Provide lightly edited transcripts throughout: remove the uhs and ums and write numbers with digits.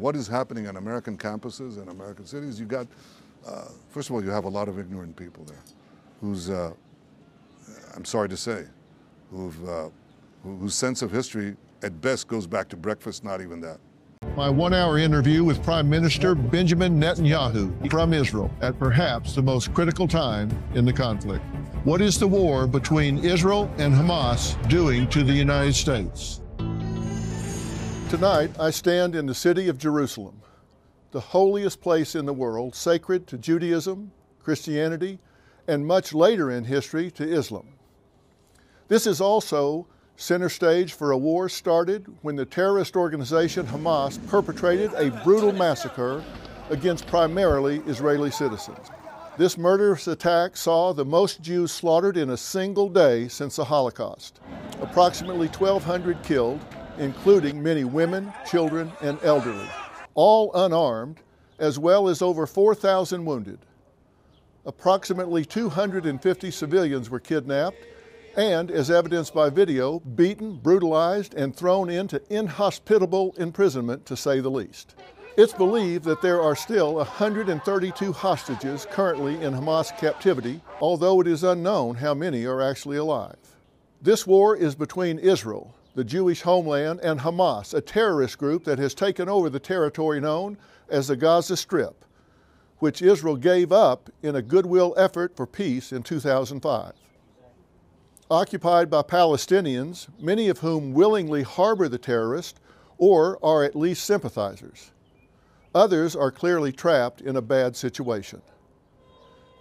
what is happening on American campuses and American cities, you got, first of all, you have a lot of ignorant people there who's, I'm sorry to say, whose sense of history at best goes back to breakfast, not even that. My one-hour interview with Prime Minister Benjamin Netanyahu from Israel at perhaps the most critical time in the conflict. What is the war between Israel and Hamas doing to the United States? Tonight, I stand in the city of Jerusalem, the holiest place in the world, sacred to Judaism, Christianity, and much later in history to Islam. This is also center stage for a war started when the terrorist organization Hamas perpetrated a brutal massacre against primarily Israeli citizens. This murderous attack saw the most Jews slaughtered in a single day since the Holocaust. Approximately 1,200 killed, including many women, children, and elderly, all unarmed, as well as over 4,000 wounded. Approximately 250 civilians were kidnapped, and, as evidenced by video, beaten, brutalized, and thrown into inhospitable imprisonment, to say the least. It's believed that there are still 132 hostages currently in Hamas captivity, although it is unknown how many are actually alive. This war is between Israel, the Jewish homeland, and Hamas, a terrorist group that has taken over the territory known as the Gaza Strip, which Israel gave up in a goodwill effort for peace in 2005. Occupied by Palestinians, many of whom willingly harbor the terrorists or are at least sympathizers. Others are clearly trapped in a bad situation.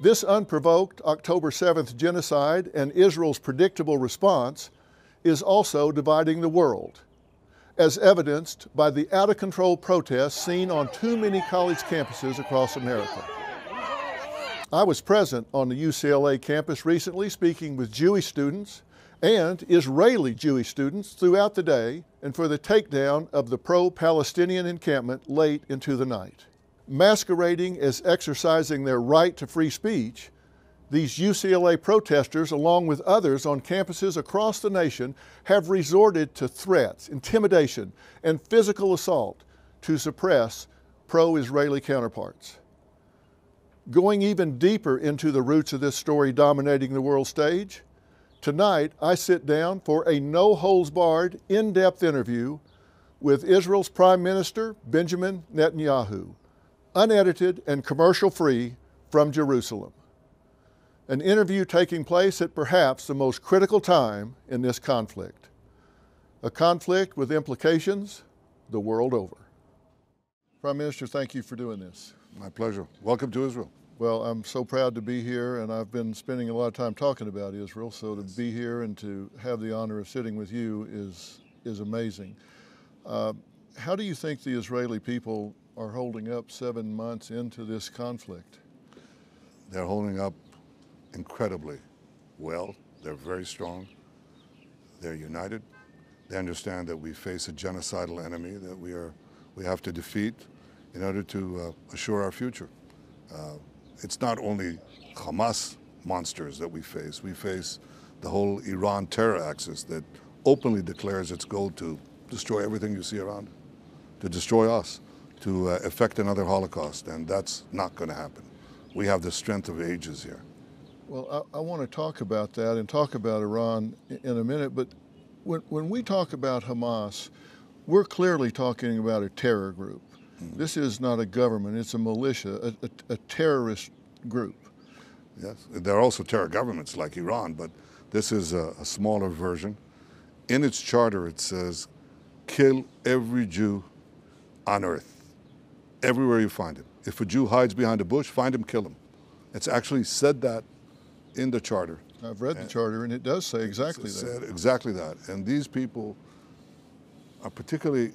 This unprovoked October 7th genocide and Israel's predictable response is also dividing the world, as evidenced by the out-of-control protests seen on too many college campuses across America. I was present on the UCLA campus recently speaking with Jewish students and Israeli Jewish students throughout the day and for the takedown of the pro-Palestinian encampment late into the night. Masquerading as exercising their right to free speech, these UCLA protesters, along with others on campuses across the nation, have resorted to threats, intimidation, and physical assault to suppress pro-Israeli counterparts. Going even deeper into the roots of this story dominating the world stage, tonight I sit down for a no-holds-barred, in-depth interview with Israel's Prime Minister Benjamin Netanyahu, unedited and commercial-free from Jerusalem. An interview taking place at perhaps the most critical time in this conflict, a conflict with implications the world over. Prime Minister, thank you for doing this. My pleasure. Welcome to Israel. Well, I'm so proud to be here, and I've been spending a lot of time talking about Israel, so to be here and to have the honor of sitting with you is amazing. How do you think the Israeli people are holding up 7 months into this conflict? They're holding up incredibly well. They're very strong. They're united. They understand that we face a genocidal enemy that we have to defeat in order to assure our future. It's not only Hamas monsters that we face the whole Iran terror axis that openly declares its goal to destroy everything you see around, to destroy us, to effect another Holocaust, and that's not going to happen. We have the strength of ages here. Well, I want to talk about that and talk about Iran in a minute, but when we talk about Hamas, we're clearly talking about a terror group. Mm-hmm. This is not a government, it's a militia, a terrorist group. Yes, there are also terror governments like Iran, but this is a smaller version. In its charter it says, kill every Jew on earth, everywhere you find him. If a Jew hides behind a bush, find him, kill him. It's actually said that in the charter. I've read the charter and it does say exactly that. Said exactly that. And these people are particularly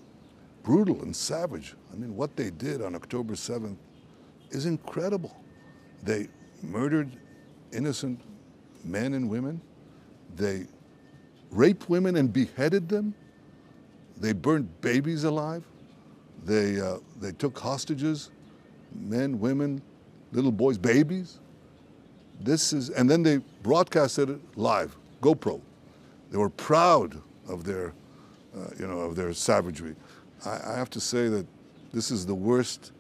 brutal and savage. I mean, what they did on October 7th is incredible. They murdered innocent men and women. They raped women and beheaded them. They burned babies alive. They took hostages, men, women, little boys, babies. And then they broadcasted it live, GoPro. They were proud of their, of their savagery. I have to say that This is the worst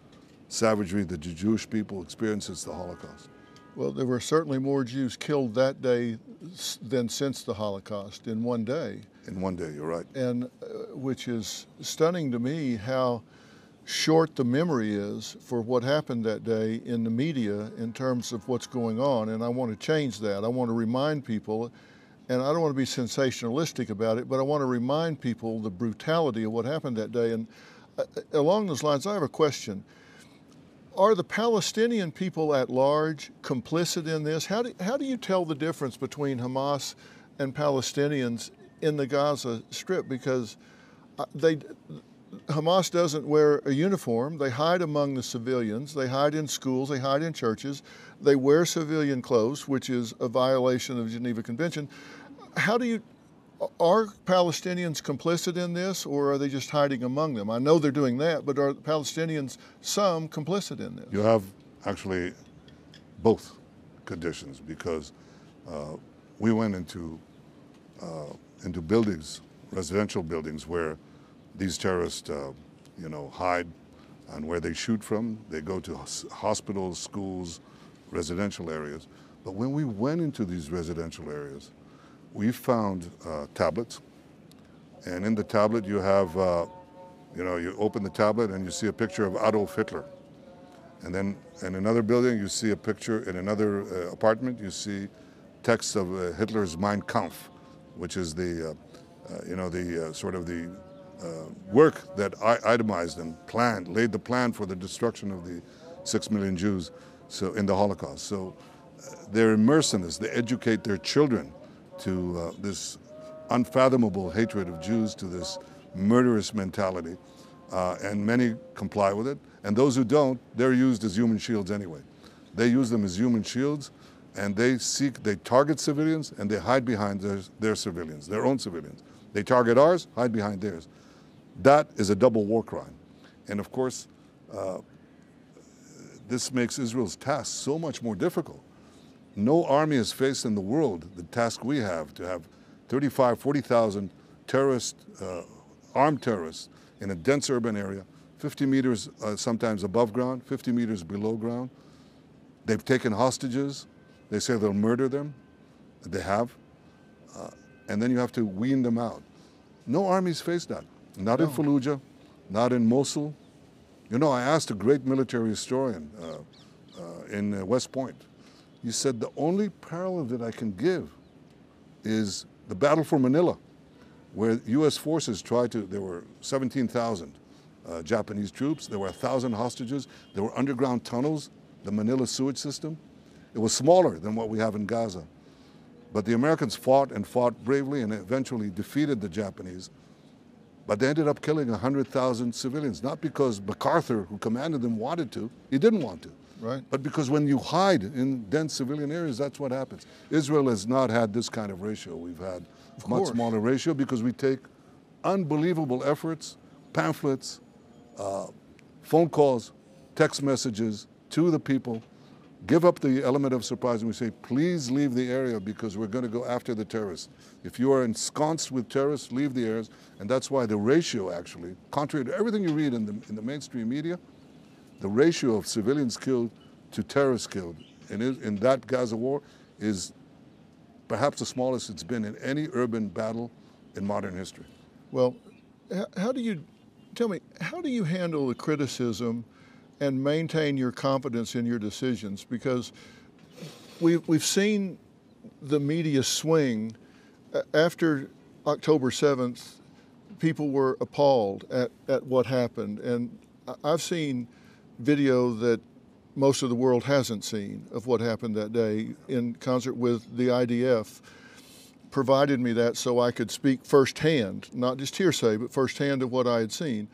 savagery that the Jewish people experienced since the Holocaust. Well, there were certainly more Jews killed that day than since the Holocaust in one day. In one day, you're right. And which is stunning to me how short the memory is for what happened that day in the media in terms of what's going on. And I want to change that. I want to remind people, and I don't want to be sensationalistic about it, but I want to remind people the brutality of what happened that day. And along those lines, I have a question. Are the Palestinian people at large complicit in this? How do you tell the difference between Hamas and Palestinians in the Gaza Strip? Because Hamas doesn't wear a uniform. They hide among the civilians. They hide in schools. They hide in churches. They wear civilian clothes, which is a violation of the Geneva Convention. Are Palestinians complicit in this, or are they just hiding among them? I know they're doing that, but are Palestinians, some, complicit in this? You have actually both conditions, because we went into buildings, residential buildings, where these terrorists, hide, and where they shoot from. They go to hospitals, schools, residential areas. But when we went into these residential areas, we found tablets, and in the tablet you have, you open the tablet and you see a picture of Adolf Hitler. And then in another building you see a picture, in another apartment you see text of Hitler's Mein Kampf, which is the work that itemized and laid the plan for the destruction of the 6 million Jews in the Holocaust. So they're immersed in this. They educate their children to this unfathomable hatred of Jews, to this murderous mentality, and many comply with it. And those who don't, they're used as human shields anyway. They use them as human shields, and they target civilians, and they hide behind their civilians, their own civilians. They target ours, hide behind theirs. That is a double war crime. And of course, this makes Israel's task so much more difficult. No army has faced in the world the task we have, to have 35,000, 40,000 terrorists, armed terrorists in a dense urban area, 50 meters sometimes above ground, 50 meters below ground. They've taken hostages. They say they'll murder them. They have. And then you have to wean them out. No armies face that. Not in Fallujah, not in Mosul. I asked a great military historian in West Point. He said, the only parallel that I can give is the battle for Manila, where U.S. forces there were 17,000 Japanese troops, there were 1,000 hostages, there were underground tunnels, the Manila sewage system. It was smaller than what we have in Gaza. But the Americans fought and fought bravely and eventually defeated the Japanese. But they ended up killing 100,000 civilians, not because MacArthur, who commanded them, wanted to. He didn't want to. Right. But because when you hide in dense civilian areas, that's what happens. Israel has not had this kind of ratio. We've had a much smaller ratio because we take unbelievable efforts, pamphlets, phone calls, text messages to the people, give up the element of surprise, and we say, please leave the area because we're going to go after the terrorists. If you are ensconced with terrorists, leave the areas. And that's why the ratio actually, contrary to everything you read in the mainstream media, the ratio of civilians killed to terrorists killed in that Gaza war is perhaps the smallest it's been in any urban battle in modern history. Well, how do you handle the criticism and maintain your confidence in your decisions? Because we've seen the media swing. After October 7th, people were appalled at what happened. And I've seen video that most of the world hasn't seen of what happened that day in concert with the IDF, provided me that so I could speak firsthand, not just hearsay, but firsthand of what I had seen.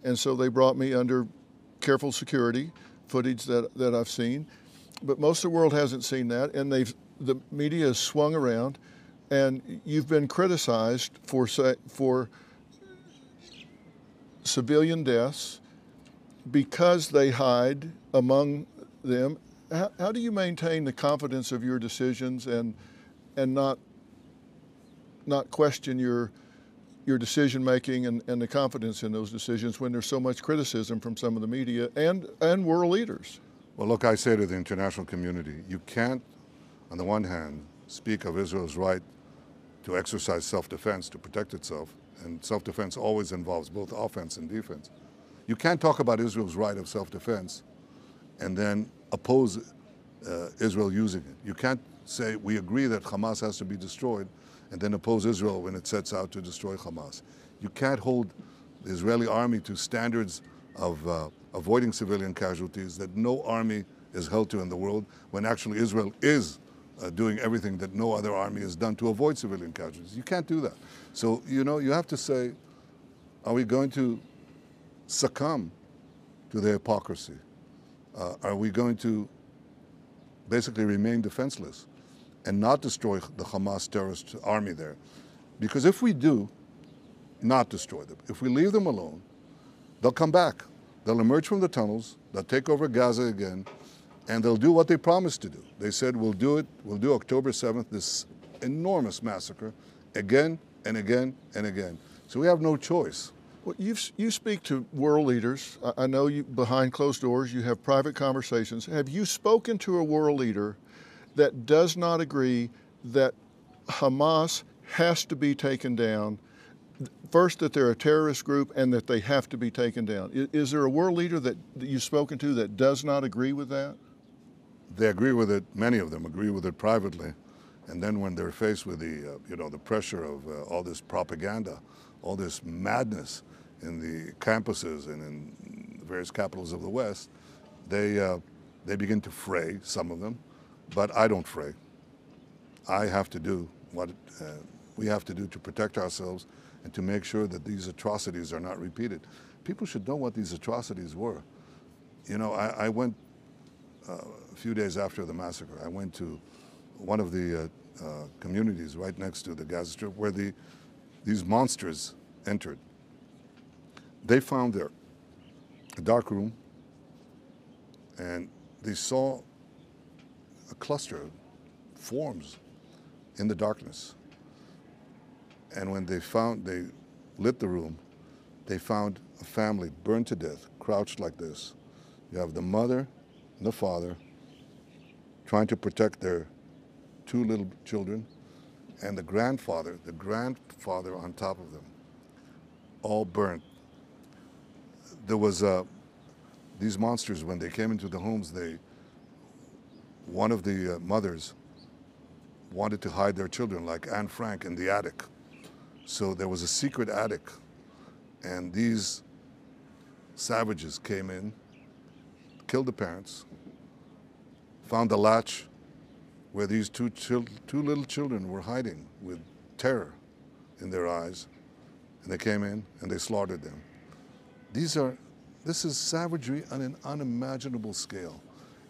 And so they brought me under careful security, footage that I've seen. But most of the world hasn't seen that, and the media has swung around, and you've been criticized for civilian deaths because they hide among them. How do you maintain the confidence of your decisions and not question your your decision making and the confidence in those decisions when there's so much criticism from some of the media and world leaders? Well, look, I say to the international community, you can't, on the one hand, speak of Israel's right to exercise self-defense, to protect itself, and self-defense always involves both offense and defense. You can't talk about Israel's right of self-defense and then oppose Israel using it. You can't say we agree that Hamas has to be destroyed and then oppose Israel when it sets out to destroy Hamas. You can't hold the Israeli army to standards of avoiding civilian casualties that no army is held to in the world, when actually Israel is doing everything that no other army has done to avoid civilian casualties. You can't do that. So, you know, you have to say, are we going to succumb to their hypocrisy? Are we going to basically remain defenseless and not destroy the Hamas terrorist army there? Because if we do not destroy them, if we leave them alone, they'll come back. They'll emerge from the tunnels, they'll take over Gaza again, and they'll do what they promised to do. They said, we'll do October 7th, this enormous massacre, again and again and again. So we have no choice. Well, you speak to world leaders. I know you, behind closed doors, you have private conversations. Have you spoken to a world leader that does not agree that Hamas has to be taken down? First, that they're a terrorist group and that they have to be taken down. Is there a world leader that you've spoken to that does not agree with that? They agree with it. Many of them agree with it privately. And then when they're faced with the, the pressure of all this propaganda, all this madness in the campuses and in the various capitals of the West, they begin to fray, some of them. But I don't fray. I have to do what we have to do to protect ourselves and to make sure that these atrocities are not repeated. People should know what these atrocities were. You know, I went a few days after the massacre, I went to one of the communities right next to the Gaza Strip where these monsters entered. They found there a dark room, and they saw a cluster of forms in the darkness. And when they lit the room, they found a family burned to death, crouched like this. You have the mother and the father trying to protect their two little children, and the grandfather on top of them, all burnt. There was these monsters, when they came into the homes, one of the mothers wanted to hide their children, like Anne Frank, in the attic. So there was a secret attic, and these savages came in, killed the parents, found the latch where these two little children were hiding with terror in their eyes, and they came in and they slaughtered them. This is savagery on an unimaginable scale,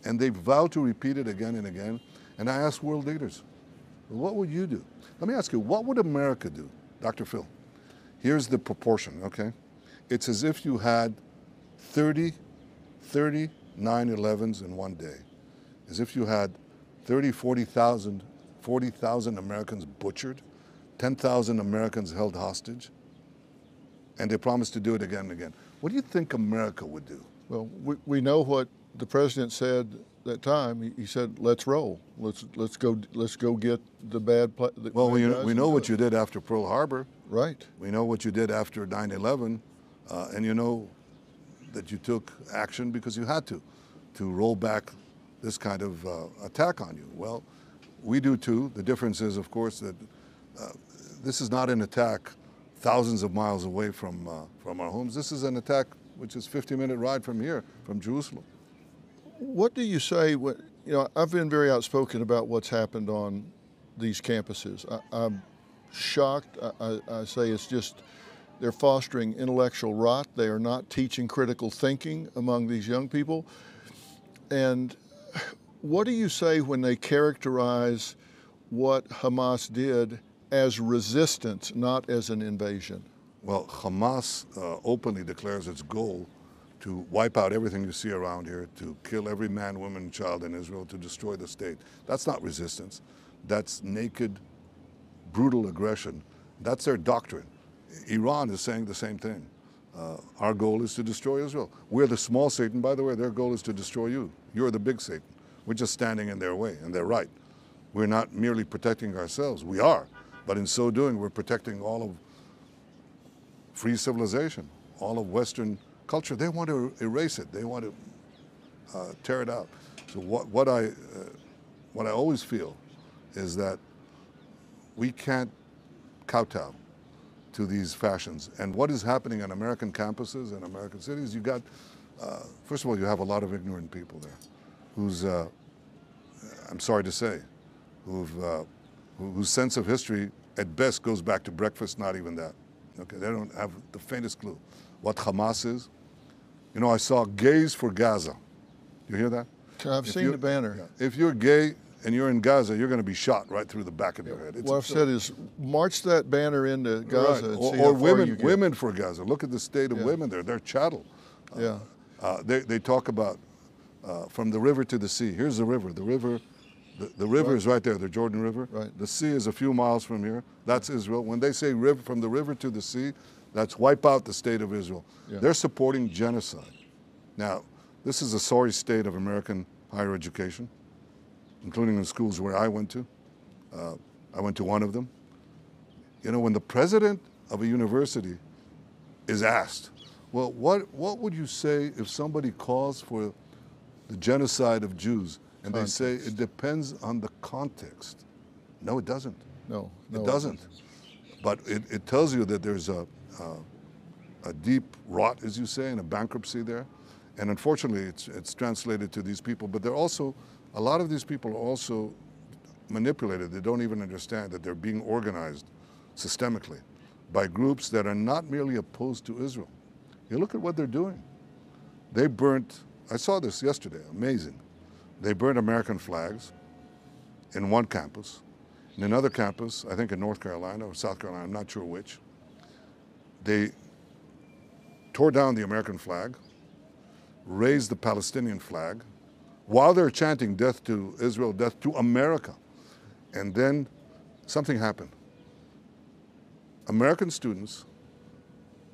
and they vow to repeat it again and again. And I asked world leaders, what would you do? Let me ask you, what would America do? Dr. Phil, here's the proportion, okay? It's as if you had 30 9/11s in one day. As if you had 40,000 Americans butchered, 10,000 Americans held hostage, and they promised to do it again and again. What do you think America would do? Well, we know what the president said that time. He said, "Let's roll. Let's go get the bad." Well, we know what you did after Pearl Harbor. Right. We know what you did after 9/11, and you know that you took action because you had to roll back this kind of attack on you. Well, we do too. The difference is, of course, that this is not an attack thousands of miles away from our homes. This is an attack which is a 50-minute ride from here, from Jerusalem. What do you say? I've been very outspoken about what's happened on these campuses. I'm shocked. I say it's just, they're fostering intellectual rot. They are not teaching critical thinking among these young people. And what do you say when they characterize what Hamas did as resistance, not as an invasion? Well, Hamas openly declares its goal to wipe out everything you see around here, to kill every man, woman, and child in Israel, to destroy the state. That's not resistance. That's naked, brutal aggression. That's their doctrine. Iran is saying the same thing. Our goal is to destroy Israel. We're the small Satan, by the way. Their goal is to destroy you. You're the big Satan. We're just standing in their way, and they're right. We're not merely protecting ourselves. We are, but in so doing, we're protecting all of free civilization, all of Western culture. They want to erase it. They want to tear it out. So what I always feel is that we can't kowtow to these fashions. And what is happening on American campuses and American cities, you got, first of all, you have a lot of ignorant people there who's, I'm sorry to say, whose sense of history at best goes back to breakfast, not even that. Okay, they don't have the faintest clue what Hamas is. You know, I saw Gays for Gaza. You hear that? I've seen the banner. Yeah, if you're gay and you're in Gaza, you're going to be shot right through the back of your head. What I've said is march that banner into Gaza and see or how far you get. women for Gaza. Look at the state of women there. They're chattel. They talk about from the river to the sea. Here's the river. The river is right there, the Jordan River. Right. The sea is a few miles from here. That's Israel. When they say river, from the river to the sea, that's wipe out the state of Israel. Yeah. They're supporting genocide. Now, this is a sorry state of American higher education, including in schools where I went to. I went to one of them. You know, when the president of a university is asked, well, what would you say if somebody calls for the genocide of Jews? And they say it depends on the context. No, it doesn't. No, it doesn't. But it tells you that there's a deep rot, as you say, and a bankruptcy there. And unfortunately, it's translated to these people. But they're also, a lot of these people are also manipulated. They don't even understand that they're being organized systemically by groups that are not merely opposed to Israel. You look at what they're doing. They burnt, I saw this yesterday, amazing. They burned American flags in one campus. In another campus, I think in North Carolina or South Carolina, I'm not sure which, they tore down the American flag, raised the Palestinian flag, while they're chanting death to Israel, death to America. And then something happened. American students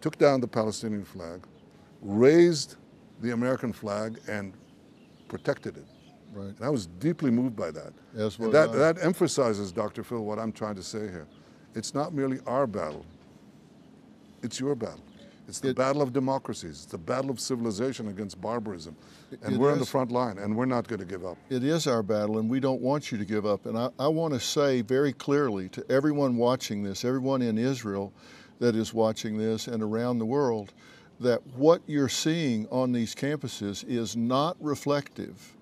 took down the Palestinian flag, raised the American flag, and protected it. Right. And I was deeply moved by that. Yes, and that emphasizes, Dr. Phil, what I'm trying to say here. It's not merely our battle. It's your battle. It's the battle of democracies. It's the battle of civilization against barbarism. And we're on the front line, and we're not going to give up. It is our battle, and we don't want you to give up. And I want to say very clearly to everyone watching this, everyone in Israel that is watching this and around the world, that what you're seeing on these campuses is not reflective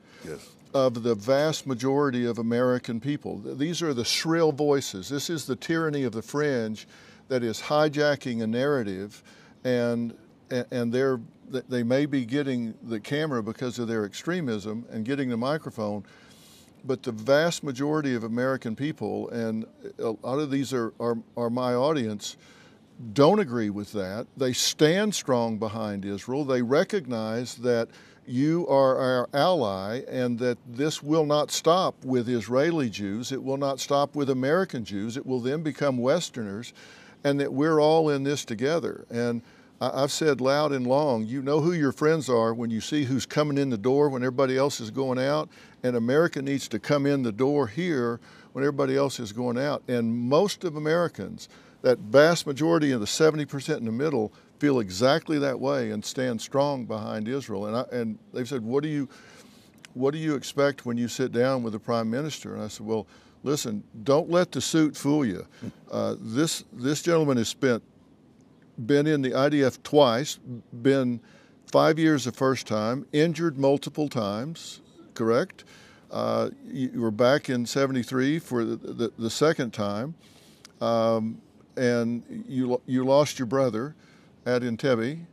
of the vast majority of American people. These are the shrill voices. This is the tyranny of the fringe that is hijacking a narrative, and they may be getting the camera because of their extremism and getting the microphone, but the vast majority of American people, and a lot of these are my audience, don't agree with that. They stand strong behind Israel. They recognize that you are our ally and that this will not stop with Israeli Jews. It will not stop with American Jews. It will then become Westerners, and that we're all in this together. And I've said loud and long, you know who your friends are when you see who's coming in the door when everybody else is going out, and America needs to come in the door here when everybody else is going out. And most of Americans, that vast majority of the 70% in the middle, feel exactly that way and stand strong behind Israel. And they've said, what do you expect when you sit down with the Prime Minister? And I said, well, listen, don't let the suit fool you. This gentleman has been in the IDF twice, been 5 years the first time, injured multiple times, correct? You were back in '73 for the second time, and you lost your brother at Entebbe.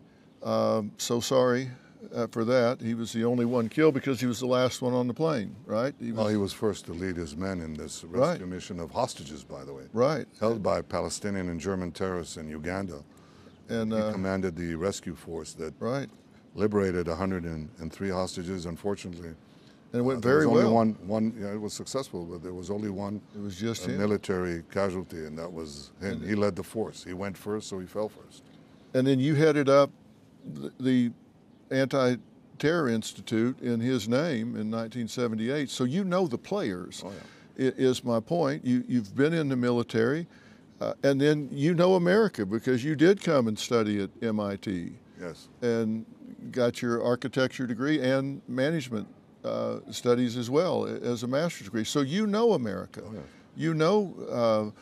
So sorry for that. He was the only one killed because he was the last one on the plane, right? He was first to lead his men in this rescue mission of hostages, by the way. Right. Held by Palestinian and German terrorists in Uganda. And he commanded the rescue force that liberated 103 hostages. Unfortunately, And it went There very was only well. one, yeah, it was successful, but there was only one It was just him. military casualty, and that was him. He led the force. He went first, so he fell first. And then you headed up the Anti-Terror Institute in his name in 1978. So you know the players, Oh, yeah. is my point. You've been in the military, and then you know America because you did come and study at MIT. Yes. And got your architecture degree and management studies as well as a master's degree. So you know America. Oh, yeah. You know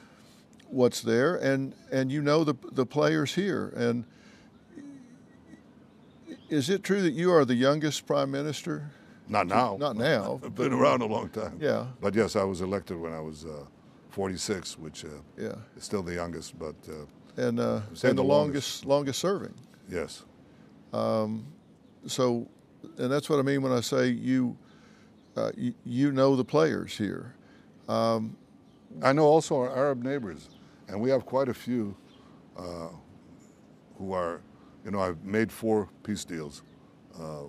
what's there, and you know the players here. And is it true that you are the youngest prime minister? Not now. Not now. I've been around a long time. Yeah. But yes, I was elected when I was 46, which Yeah. is still the youngest, but And Say and the the longest serving. yes. So, and that's what I mean when I say you know the players here. I know also our Arab neighbors, and we have quite a few who are, I've made 4 peace deals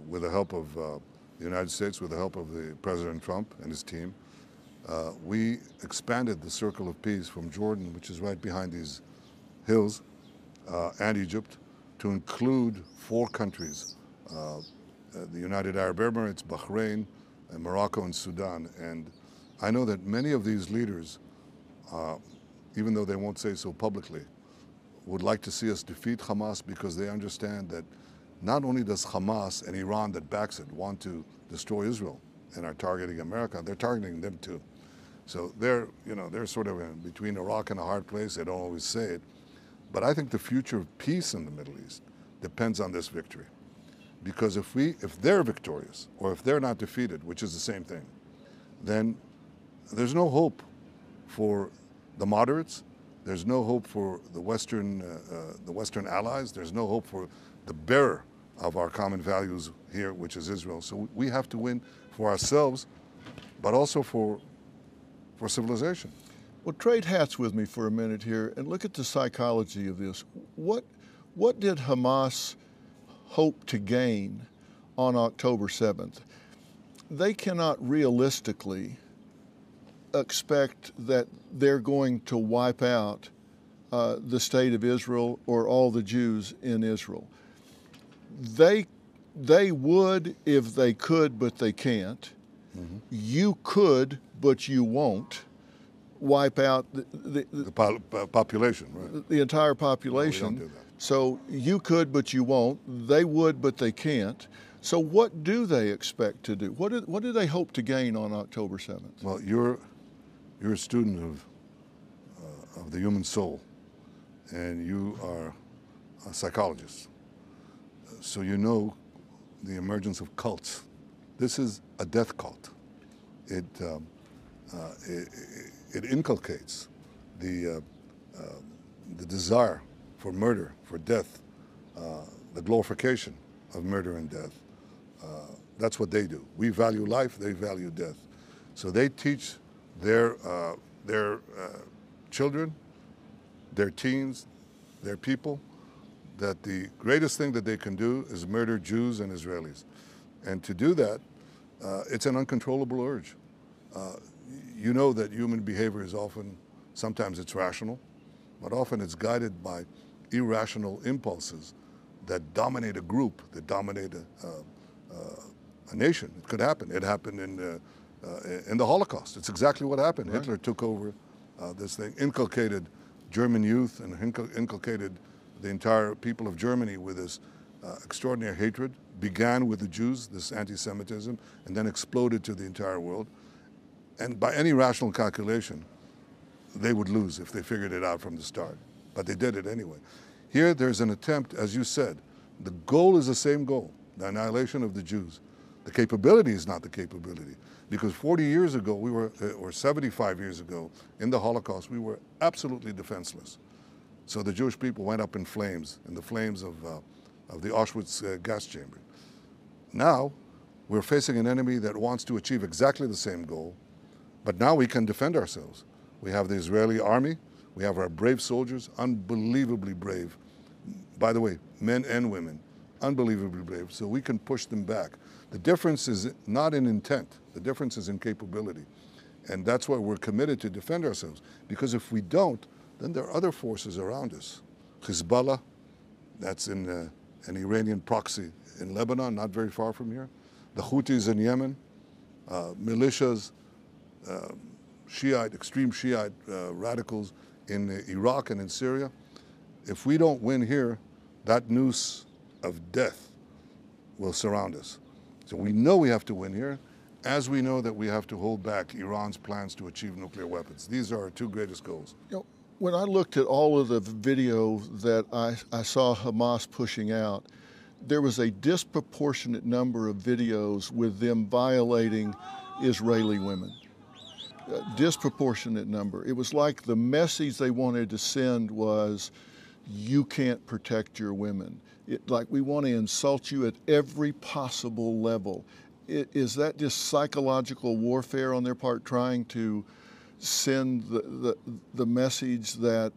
with the help of the United States, with the help of President Trump and his team. We expanded the circle of peace from Jordan, which is right behind these hills, and Egypt, to include 4 countries, the United Arab Emirates, Bahrain, and Morocco and Sudan. And I know that many of these leaders, even though they won't say so publicly, would like to see us defeat Hamas because they understand that not only does Hamas and Iran that backs it want to destroy Israel and are targeting America, they're targeting them too. So they're sort of in between a rock and a hard place. They don't always say it. But I think the future of peace in the Middle East depends on this victory. Because if they're victorious, or if they're not defeated, which is the same thing, then there's no hope for the moderates. There's no hope for the Western allies. There's no hope for the bearer of our common values here, which is Israel. So we have to win for ourselves, but also for civilization. Well, trade hats with me for a minute here and look at the psychology of this. What did Hamas hope to gain on October 7th? They cannot realistically expect that they're going to wipe out the state of Israel or all the Jews in Israel. They would if they could, but they can't. Mm-hmm. You could, but you won't wipe out the population, right? The entire population. No, we don't do that. So you could, but you won't. They would, but they can't. So what do they expect to do? What do they hope to gain on October 7th? Well, you're a student of the human soul, and you are a psychologist. So you know the emergence of cults. This is a death cult. It inculcates the desire for murder, for death, the glorification of murder and death. That's what they do. We value life, they value death. So they teach their children, their teens, their people, that the greatest thing that they can do is murder Jews and Israelis. And to do that, it's an uncontrollable urge. You know that human behavior is sometimes it's rational, but often it's guided by irrational impulses that dominate a group, that dominate a nation. It could happen. It happened in the Holocaust. It's exactly what happened. Right. Hitler took over this thing, inculcated German youth and inculcated the entire people of Germany with this extraordinary hatred, began with the Jews, this anti-Semitism, and then exploded to the entire world. And by any rational calculation, they would lose if they figured it out from the start. But they did it anyway. Here, there's an attempt, as you said, the goal is the same goal, the annihilation of the Jews. The capability is not the capability. Because 40 years ago, or 75 years ago, in the Holocaust, we were absolutely defenseless. So the Jewish people went up in flames, in the flames of the Auschwitz gas chamber. Now, we're facing an enemy that wants to achieve exactly the same goal, but now we can defend ourselves. We have the Israeli army, we have our brave soldiers, unbelievably brave. By the way, men and women, unbelievably brave, so we can push them back. The difference is not in intent, the difference is in capability. And that's why we're committed to defend ourselves. Because if we don't, then there are other forces around us. Hezbollah, that's in an Iranian proxy in Lebanon, not very far from here. The Houthis in Yemen, militias, Shiite, extreme Shiite radicals in Iraq and in Syria. If we don't win here, that noose of death will surround us. So we know we have to win here, as we know that we have to hold back Iran's plans to achieve nuclear weapons. These are our two greatest goals. You know, when I looked at all of the video that I saw Hamas pushing out, there was a disproportionate number of videos with them violating Israeli women. A disproportionate number. It was like the message they wanted to send was, you can't protect your women. Like we want to insult you at every possible level. Is that just psychological warfare on their part, trying to send the message that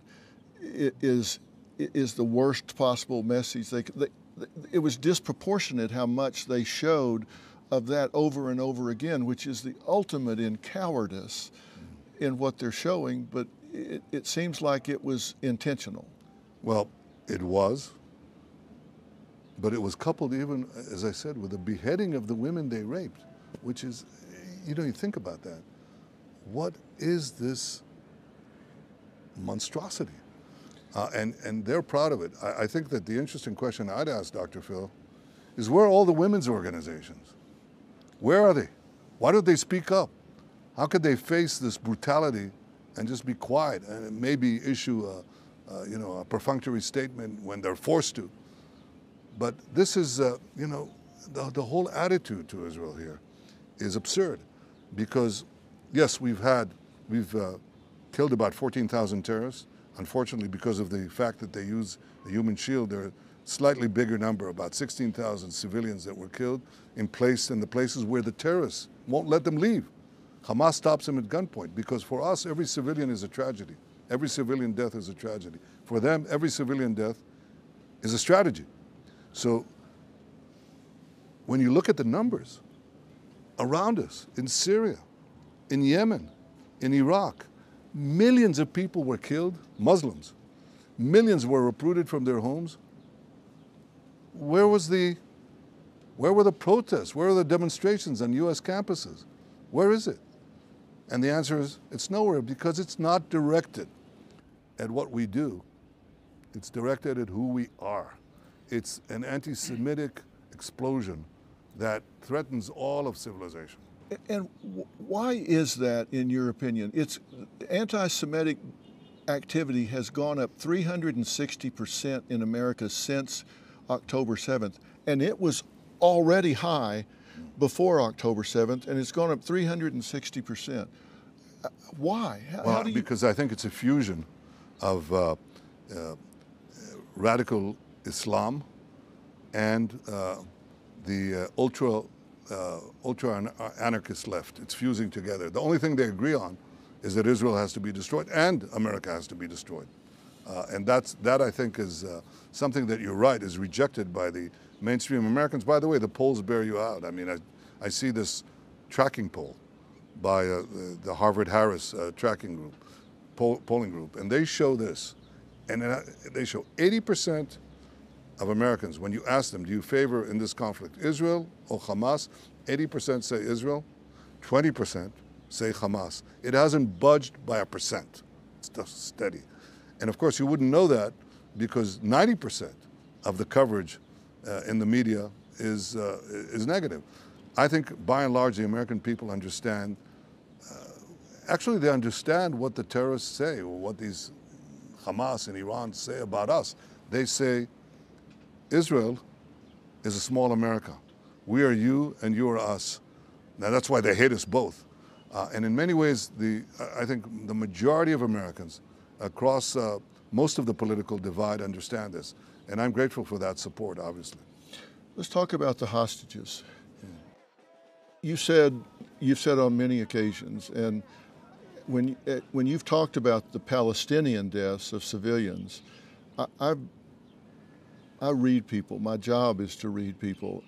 it is the worst possible message? It was disproportionate how much they showed of that over and over again, which is the ultimate in cowardice in what they're showing, but it seems like it was intentional. Well, it was, but it was coupled even, as I said, with the beheading of the women they raped, which is, you think about that. What is this monstrosity? And they're proud of it. I think that the interesting question I'd ask Dr. Phil is, where are all the women's organizations? Where are they? Why don't they speak up? How could they face this brutality and just be quiet and maybe issue a perfunctory statement when they're forced to? But this is, the whole attitude to Israel here is absurd, because yes, we've killed about 14,000 terrorists. Unfortunately, because of the fact that they use the human shield, there are a slightly bigger number, about 16,000 civilians that were killed in the places where the terrorists won't let them leave. Hamas stops them at gunpoint, because for us, every civilian is a tragedy. Every civilian death is a tragedy. For them, every civilian death is a strategy. So when you look at the numbers around us, in Syria, in Yemen, in Iraq, millions of people were killed, Muslims. Millions were uprooted from their homes. Where were the protests? Where are the demonstrations on US campuses? Where is it? And the answer is, it's nowhere, because it's not directed at what we do. It's directed at who we are. It's an anti-Semitic explosion that threatens all of civilization. And why is that, in your opinion? It's anti-Semitic activity has gone up 360% in America since October 7th, and it was already high before October 7th, and it's gone up 360%. Why? How do you... Because I think it's a fusion of radical Islam and the ultra-anarchist left. It's fusing together. The only thing they agree on is that Israel has to be destroyed and America has to be destroyed. And that I think is something that, you're right, is rejected by the mainstream Americans. By the way, the polls bear you out. I mean, I see this tracking poll by the Harvard-Harris tracking group, polling group, and they show this. And they show 80% of Americans, when you ask them, do you favor in this conflict Israel or Hamas, 80% say Israel, 20% say Hamas. It hasn't budged by a percent. It's just steady. And of course, you wouldn't know that because 90% of the coverage in the media is negative. I think by and large, the American people understand, actually they understand what the terrorists say, or what these Hamas and Iran say about us. They say, Israel is a small America. We are you and you are us. Now that's why they hate us both. And in many ways, I think the majority of Americans across most of the political divide understand this. And I'm grateful for that support, obviously. Let's talk about the hostages. You've said on many occasions, and when you've talked about the Palestinian deaths of civilians, I've I read people. My job is to read people.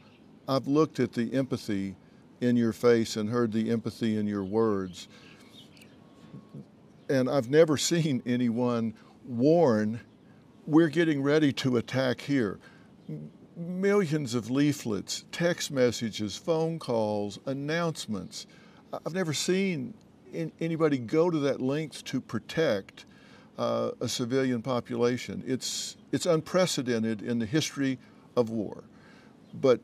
I've looked at the empathy in your face and heard the empathy in your words. And I've never seen anyone warn, we're getting ready to attack here. Millions of leaflets, text messages, phone calls, announcements. I've never seen anybody go to that length to protect a civilian population. It's unprecedented in the history of war. But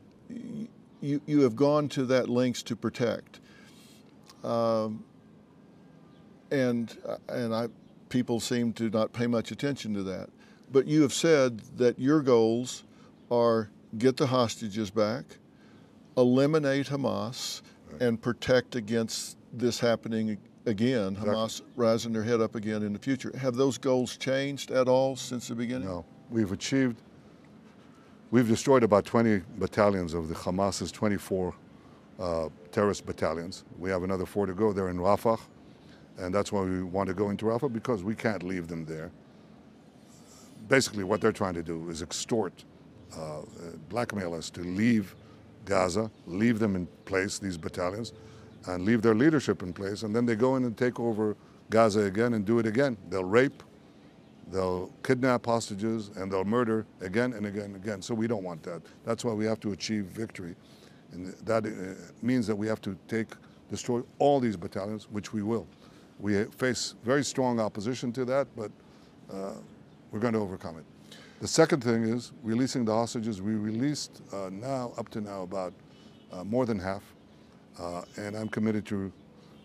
you have gone to that lengths to protect. People seem to not pay much attention to that. But you have said that your goals are get the hostages back, eliminate Hamas, and protect against this happening again, Hamas rising their head up again in the future. Have those goals changed at all since the beginning? No. We've destroyed about 20 battalions of the Hamas's 24 terrorist battalions. We have another 4 to go. They're in Rafah, and that's why we want to go into Rafah, because we can't leave them there. Basically, what they're trying to do is extort, blackmail us to leave Gaza, leave them in place, these battalions, and leave their leadership in place, and then they go in and take over Gaza again and do it again. They'll rape, they'll kidnap hostages, and they'll murder again and again and again. So we don't want that. That's why we have to achieve victory. And that means that we have to destroy all these battalions, which we will. We face very strong opposition to that, but we're going to overcome it. The second thing is releasing the hostages. We released up to now about more than half, and I'm committed to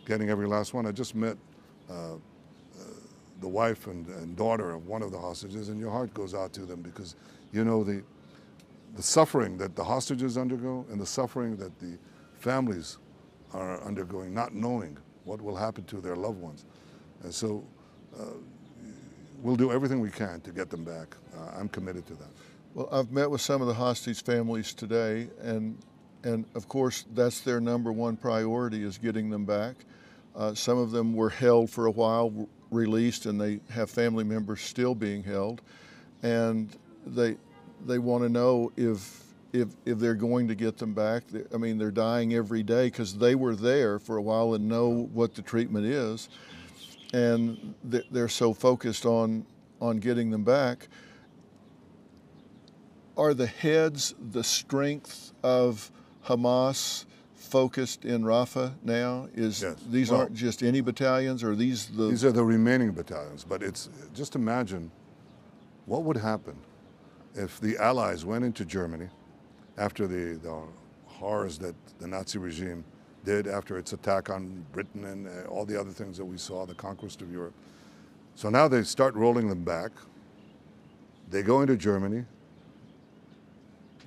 getting every last one. I just met the wife and daughter of one of the hostages, and your heart goes out to them, because you know the suffering that the hostages undergo and the suffering that the families are undergoing, not knowing what will happen to their loved ones. And so we'll do everything we can to get them back. I'm committed to that. Well, I've met with some of the hostage families today, and of course that's their number one priority, is getting them back. Some of them were held for a while, released, and they have family members still being held, and they want to know if they're going to get them back. I mean, they're dying every day because they were there for a while and know what the treatment is, and they're so focused on getting them back. Are the heads, the strength of Hamas focused in Rafah now? Yes. These aren't just any battalions, or these are the remaining battalions. But it's just imagine what would happen if the Allies went into Germany after the horrors that the Nazi regime did after its attack on Britain and all the other things that we saw, the conquest of Europe. So now they start rolling them back. They go into Germany,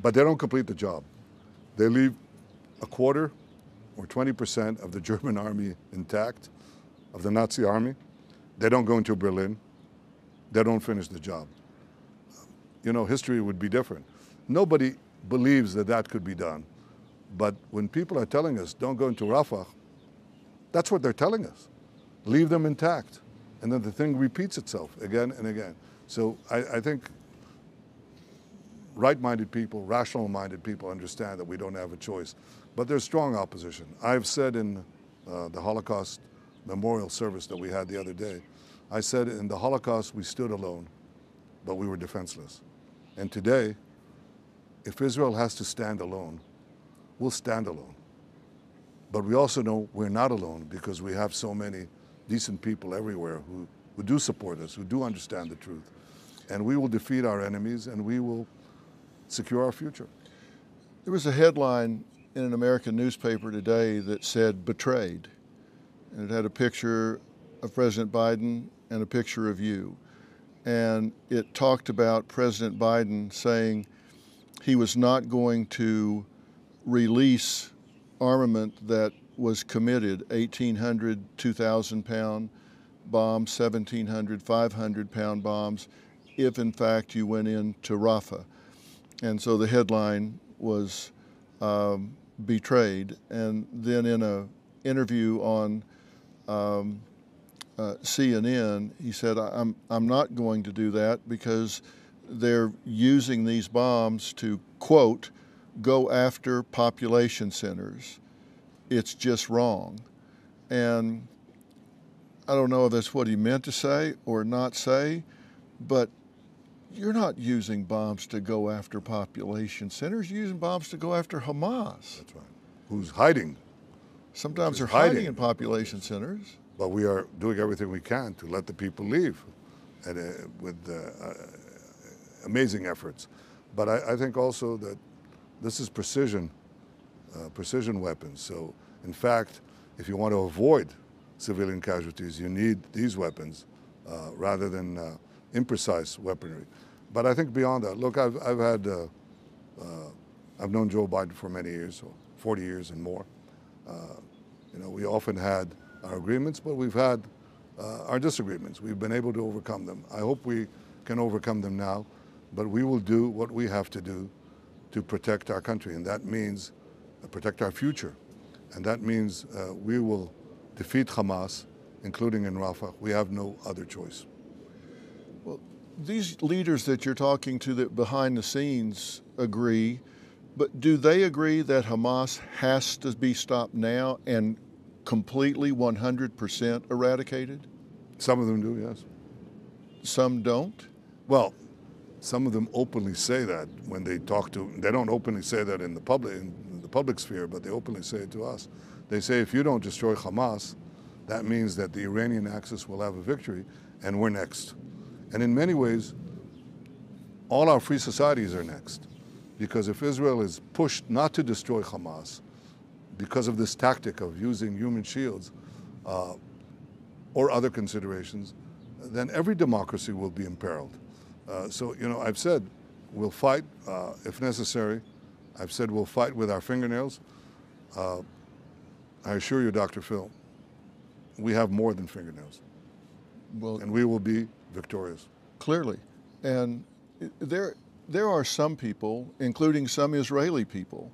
but they don't complete the job. They leave a quarter or 20% of the German army intact, of the Nazi army. They don't go into Berlin. They don't finish the job. You know, history would be different. Nobody believes that that could be done. But when people are telling us, don't go into Rafah, that's what they're telling us. Leave them intact. And then the thing repeats itself again and again. So I think right-minded people, rational-minded people understand that we don't have a choice. But there's strong opposition. I've said in the Holocaust memorial service that we had the other day, I said in the Holocaust we stood alone, but we were defenseless. And today, if Israel has to stand alone, we'll stand alone. But we also know we're not alone, because we have so many decent people everywhere who do support us, who do understand the truth. And we will defeat our enemies, and we will secure our future. There was a headline in an American newspaper today that said "betrayed," and it had a picture of President Biden and a picture of you. And it talked about President Biden saying he was not going to release armament that was committed, 1,800, 2,000-pound bombs, 1,700, 500-pound bombs, if in fact you went into Rafah. And so the headline was "betrayed." And then in an interview on CNN, he said, I'm not going to do that, because they're using these bombs to, quote, go after population centers. It's just wrong. And I don't know if that's what he meant to say or not say, but you're not using bombs to go after population centers. You're using bombs to go after Hamas. That's right. Who's hiding. Sometimes they're hiding in population centers. But we are doing everything we can to let the people leave with amazing efforts. But I think also that this is precision weapons. So in fact, if you want to avoid civilian casualties, you need these weapons rather than imprecise weaponry. But I think beyond that, look, I've known Joe Biden for many years, so 40 years and more. We often had our agreements, but we've had our disagreements. We've been able to overcome them. I hope we can overcome them now, but we will do what we have to do to protect our country, and that means protect our future. And that means we will defeat Hamas, including in Rafah. We have no other choice. Well, these leaders that you're talking to that behind the scenes agree, but do they agree that Hamas has to be stopped now and completely 100% eradicated? Some of them do, yes. Some don't? Well, some of them openly say that when they talk to, they don't openly say that in the public sphere, but they openly say it to us. They say, if you don't destroy Hamas, that means that the Iranian Axis will have a victory and we're next. And in many ways, all our free societies are next. Because if Israel is pushed not to destroy Hamas because of this tactic of using human shields or other considerations, then every democracy will be imperiled. So, I've said we'll fight if necessary. I've said we'll fight with our fingernails. I assure you, Dr. Phil, we have more than fingernails. Well, and we will be victorious. Clearly. And there are some people, including some Israeli people,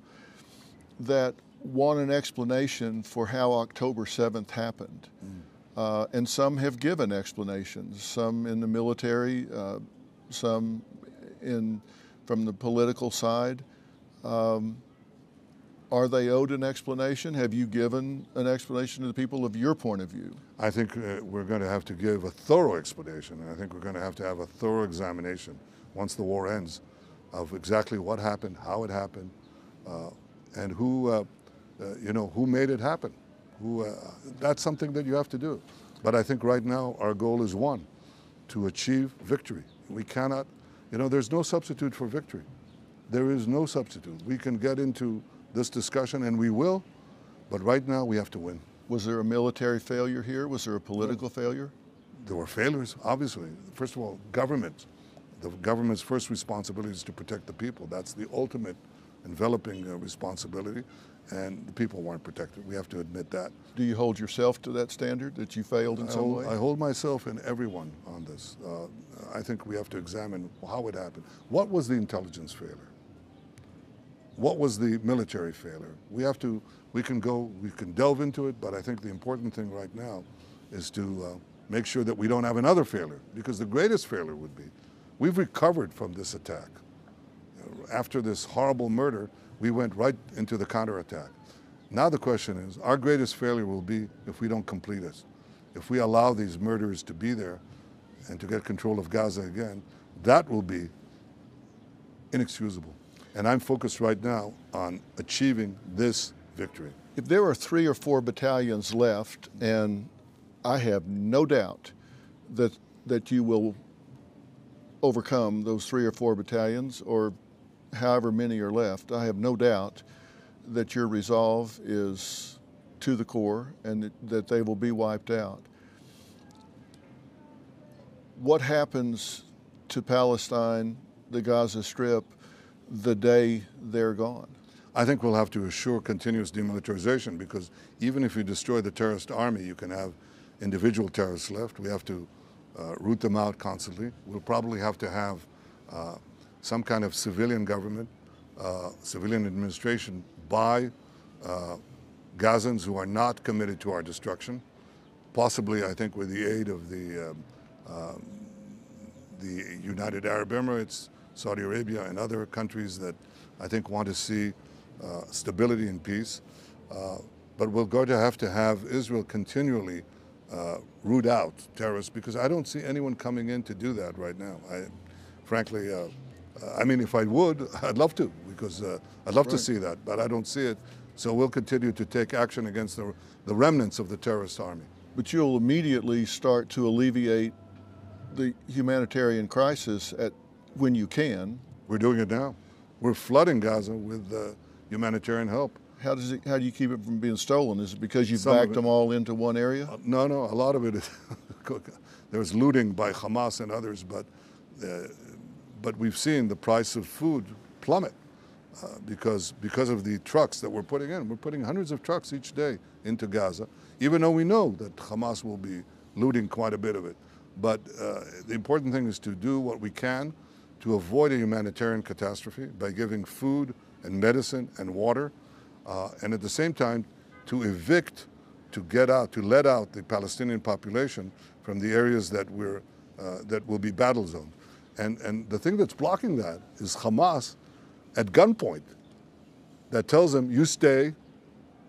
that want an explanation for how October 7th happened. And some have given explanations, some in the military, some from the political side. Are they owed an explanation? Have you given an explanation to the people of your point of view? I think we're going to have to give a thorough explanation, and I think we're going to have a thorough examination once the war ends of exactly what happened, how it happened, and who made it happen. That's something that you have to do. But I think right now our goal is one, to achieve victory. We cannot, there's no substitute for victory. There is no substitute. We can get into this discussion, and we will, but right now we have to win. Was there a military failure here? Was there a political failure? There were failures, obviously. First of all, government. The government's first responsibility is to protect the people. That's the ultimate enveloping responsibility, and the people weren't protected. We have to admit that. Do you hold yourself to that standard, that you failed in some way? I hold myself and everyone on this. I think we have to examine how it happened. What was the intelligence failure? What was the military failure? We can delve into it, but I think the important thing right now is to make sure that we don't have another failure, because the greatest failure would be, we've recovered from this attack. After this horrible murder, we went right into the counterattack. Now the question is, our greatest failure will be if we don't complete it. If we allow these murderers to be there and to get control of Gaza again, that will be inexcusable. And I'm focused right now on achieving this victory. If there are 3 or 4 battalions left, and I have no doubt that you will overcome those 3 or 4 battalions, or however many are left, I have no doubt that your resolve is to the core and that they will be wiped out. What happens to Palestine, the Gaza Strip, the day they're gone? I think we'll have to assure continuous demilitarization, because even if you destroy the terrorist army, you can have individual terrorists left. We have to root them out constantly. We'll probably have to have some kind of civilian government, civilian administration by Gazans who are not committed to our destruction. Possibly, I think, with the aid of the the United Arab Emirates, Saudi Arabia, and other countries that I think want to see stability and peace. But we're going to have Israel continually root out terrorists, because I don't see anyone coming in to do that right now. Frankly, I mean, if I would, I'd love to, because I'd love to see that, but I don't see it. So we'll continue to take action against the remnants of the terrorist army. But you'll immediately start to alleviate the humanitarian crisis when you can. We're doing it now. We're flooding Gaza with humanitarian help. How do you keep it from being stolen? Is it because you've backed them all into one area? No, a lot of it is there's looting by Hamas and others, but we've seen the price of food plummet because of the trucks that we're putting in. We're putting hundreds of trucks each day into Gaza, even though we know that Hamas will be looting quite a bit of it. But the important thing is to do what we can to avoid a humanitarian catastrophe by giving food and medicine and water, and at the same time to evict, to let out the Palestinian population from the areas that will be battle zones. And the thing that's blocking that is Hamas at gunpoint that tells them, you stay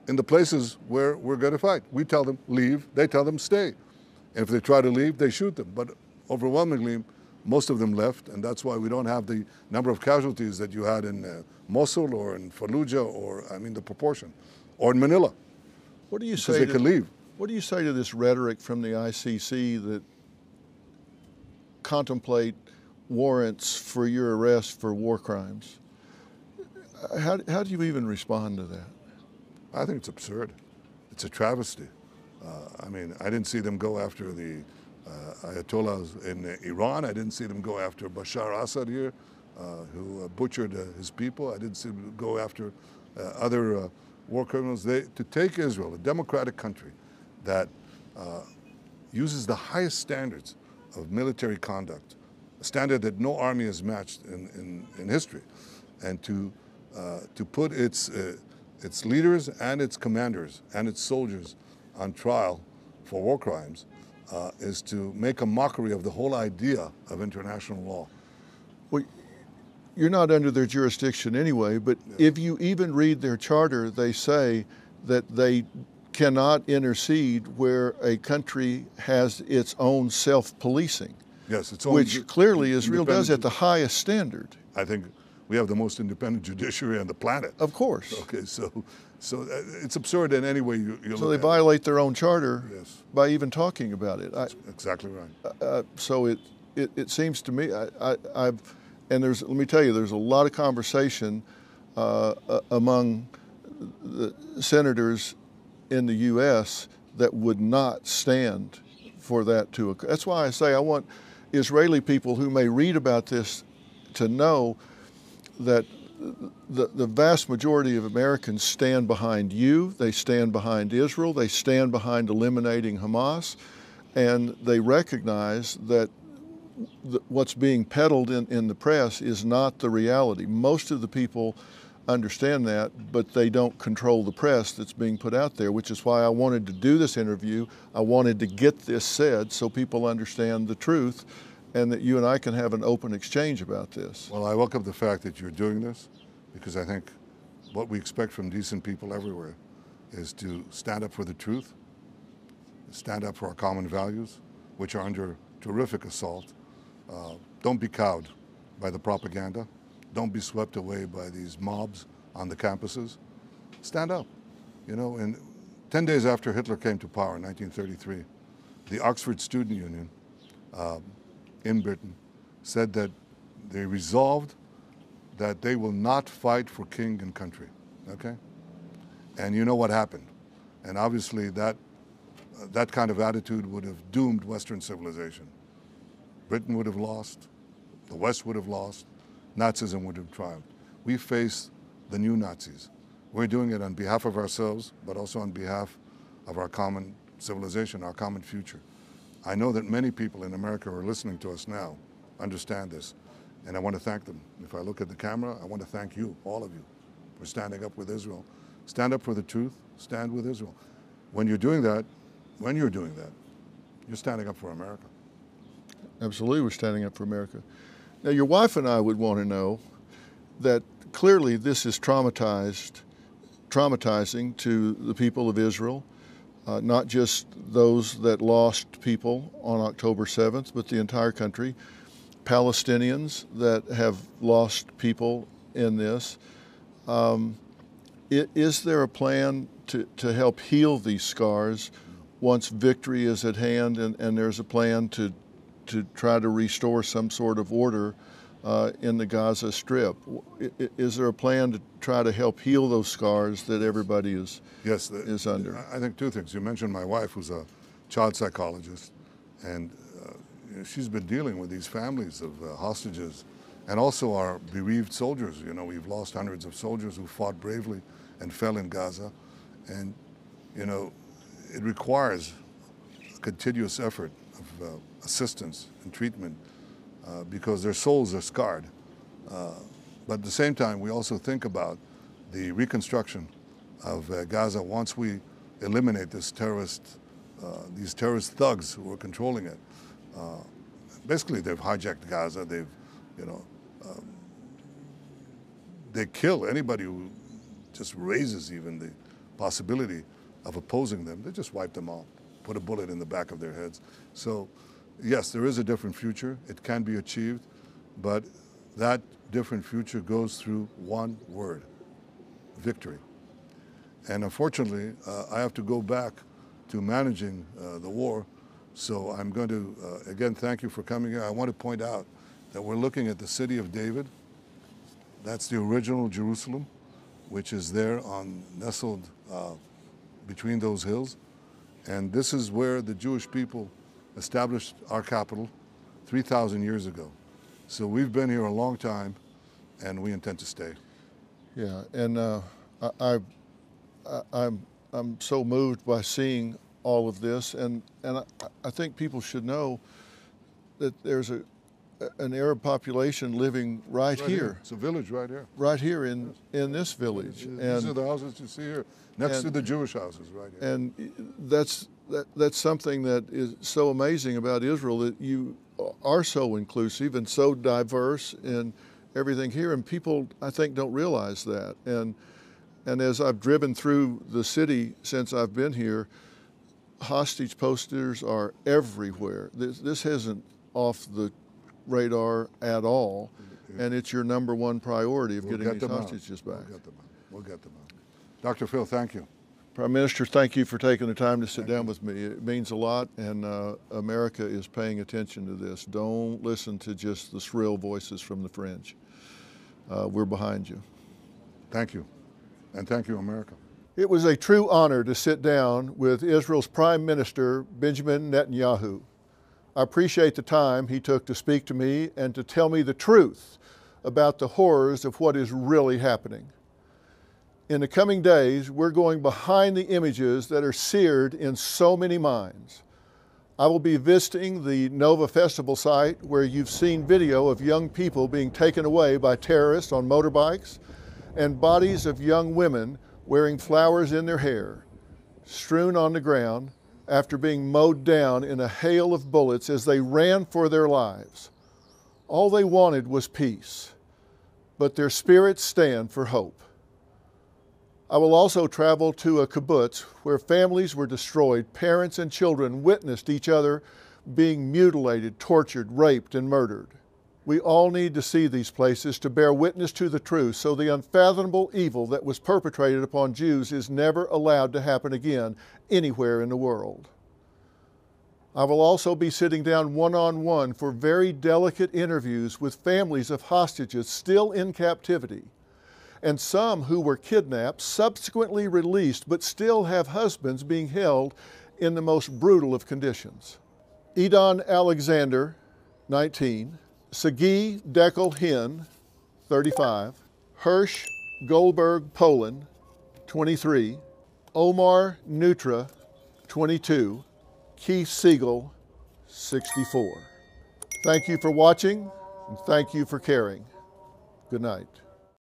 in the places where we're going to fight. We tell them leave, they tell them stay. And if they try to leave, they shoot them. But overwhelmingly, most of them left, and that's why we don't have the number of casualties that you had in Mosul or in Fallujah, or the proportion, or in Manila. What do you say? They could leave. What do you say to this rhetoric from the ICC that contemplate warrants for your arrest for war crimes? How do you even respond to that? I think it's absurd. It's a travesty. I didn't see them go after the Ayatollahs in Iran. I didn't see them go after Bashar Assad here, who butchered his people. I didn't see them go after other war criminals. To take Israel, a democratic country that uses the highest standards of military conduct, a standard that no army has matched in history, and to put its leaders and its commanders and its soldiers on trial for war crimes, is to make a mockery of the whole idea of international law. Well, you're not under their jurisdiction anyway, but if you even read their charter, they say that they cannot intercede where a country has its own self-policing. Yes, which clearly Israel does at the highest standard. I think we have the most independent judiciary on the planet. Of course. Okay, so it's absurd in any way you look at it. So they violate their own charter by even talking about it. That's exactly right. So it seems to me, and let me tell you, there's a lot of conversation among the senators in the U.S. that would not stand for that to occur. That's why I say I want Israeli people who may read about this to know that the vast majority of Americans stand behind you, they stand behind Israel, they stand behind eliminating Hamas, and they recognize that what's being peddled in the press is not the reality. Most of the people understand that, but they don't control the press that's being put out there, which is why I wanted to do this interview. I wanted to get this said so people understand the truth and that you and I can have an open exchange about this. Well, I welcome the fact that you're doing this, because I think what we expect from decent people everywhere is to stand up for the truth, stand up for our common values, which are under terrific assault. Don't be cowed by the propaganda. Don't be swept away by these mobs on the campuses. Stand up. And 10 days after Hitler came to power in 1933, the Oxford Student Union in Britain said that they resolved that they will not fight for king and country, okay? And you know what happened. And obviously that kind of attitude would have doomed Western civilization. Britain would have lost, the West would have lost, Nazism would have triumphed. We face the new Nazis. We're doing it on behalf of ourselves, but also on behalf of our common civilization, our common future. I know that many people in America who are listening to us now understand this, and I want to thank them. If I look at the camera, I want to thank you, all of you, for standing up with Israel. Stand up for the truth, stand with Israel. When you're doing that, you're standing up for America. Absolutely, we're standing up for America. Now, your wife and I would want to know that clearly this is traumatizing to the people of Israel, not just those that lost people on October 7th, but the entire country. Palestinians that have lost people in this. Is there a plan to help heal these scars once victory is at hand, and there's a plan to try to restore some sort of order in the Gaza Strip? Is there a plan to try to help heal those scars that everybody is under? I think two things. You mentioned my wife, who's a child psychologist, and she's been dealing with these families of hostages and also our bereaved soldiers. You know, we've lost hundreds of soldiers who fought bravely and fell in Gaza. And, you know, it requires a continuous effort of assistance and treatment because their souls are scarred. But at the same time, we also think about the reconstruction of Gaza once we eliminate these terrorist thugs who are controlling it. Basically, they've hijacked Gaza. They've, you know, they kill anybody who just raises even the possibility of opposing them. They just wipe them out, put a bullet in the back of their heads. So, yes, there is a different future. It can be achieved, but that different future goes through one word: victory. And unfortunately, I have to go back to managing the war. So I'm going to, again, thank you for coming here. I want to point out that we're looking at the city of David. That's the original Jerusalem, which is there nestled between those hills. And this is where the Jewish people established our capital 3,000 years ago. So we've been here a long time, and we intend to stay. Yeah, and I'm so moved by seeing all of this, and I think people should know that there's an Arab population living right here. It's a village right here. Right here in this village. These are the houses you see here, next to the Jewish houses right here. And that's something that is so amazing about Israel, that you are so inclusive and so diverse in everything here, and people, I think, don't realize that. And as I've driven through the city since I've been here, hostage posters are everywhere. This isn't off the radar at all, and it's your number one priority of getting these hostages back. We'll get them out. Dr. Phil, thank you. Prime Minister, thank you for taking the time to sit down with me. It means a lot, and America is paying attention to this. Don't listen to just the shrill voices from the fringe. We're behind you. Thank you, and thank you, America. It was a true honor to sit down with Israel's Prime Minister, Benjamin Netanyahu. I appreciate the time he took to speak to me and to tell me the truth about the horrors of what is really happening. In the coming days, we're going behind the images that are seared in so many minds. I will be visiting the Nova Festival site, where you've seen video of young people being taken away by terrorists on motorbikes, and bodies of young women wearing flowers in their hair, strewn on the ground after being mowed down in a hail of bullets as they ran for their lives. All they wanted was peace, but their spirits stand for hope. I will also travel to a kibbutz where families were destroyed. Parents and children witnessed each other being mutilated, tortured, raped, and murdered. We all need to see these places to bear witness to the truth, so the unfathomable evil that was perpetrated upon Jews is never allowed to happen again anywhere in the world. I will also be sitting down one-on-one for very delicate interviews with families of hostages still in captivity, and some who were kidnapped, subsequently released, but still have husbands being held in the most brutal of conditions. Edon Alexander, 19, Sagi Dekel Hin, 35, Hirsch Goldberg Poland, 23, Omar Nutra, 22, Keith Siegel, 64. Thank you for watching, and thank you for caring. Good night.